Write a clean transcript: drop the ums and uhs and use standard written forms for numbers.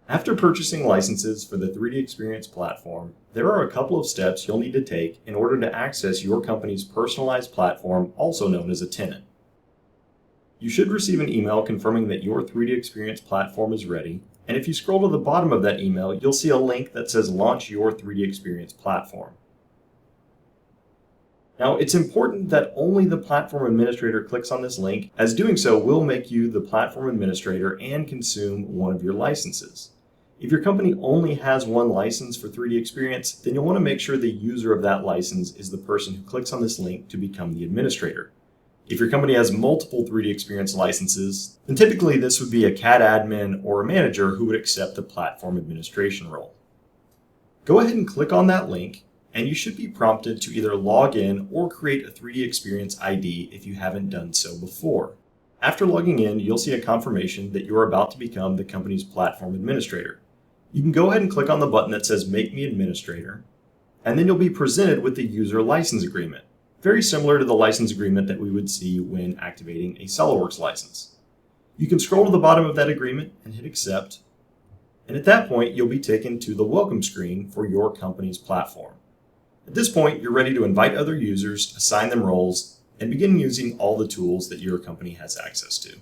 After purchasing licenses for the 3DEXPERIENCE platform, there are a couple of steps you'll need to take in order to access your company's personalized platform, also known as a tenant. You should receive an email confirming that your 3DEXPERIENCE platform is ready, and if you scroll to the bottom of that email, you'll see a link that says Launch Your 3DEXPERIENCE Platform. Now, it's important that only the platform administrator clicks on this link, as doing so will make you the platform administrator and consume one of your licenses. If your company only has one license for 3DEXPERIENCE, then you'll want to make sure the user of that license is the person who clicks on this link to become the administrator. If your company has multiple 3DEXPERIENCE licenses, then typically this would be a CAD admin or a manager who would accept the platform administration role. Go ahead and click on that link, and you should be prompted to either log in or create a 3DEXPERIENCE ID if you haven't done so before. After logging in, you'll see a confirmation that you are about to become the company's platform administrator. You can go ahead and click on the button that says Make Me Administrator, and then you'll be presented with the user license agreement, very similar to the license agreement that we would see when activating a SOLIDWORKS license. You can scroll to the bottom of that agreement and hit Accept, and at that point you'll be taken to the welcome screen for your company's platform. At this point, you're ready to invite other users, assign them roles, and begin using all the tools that your company has access to.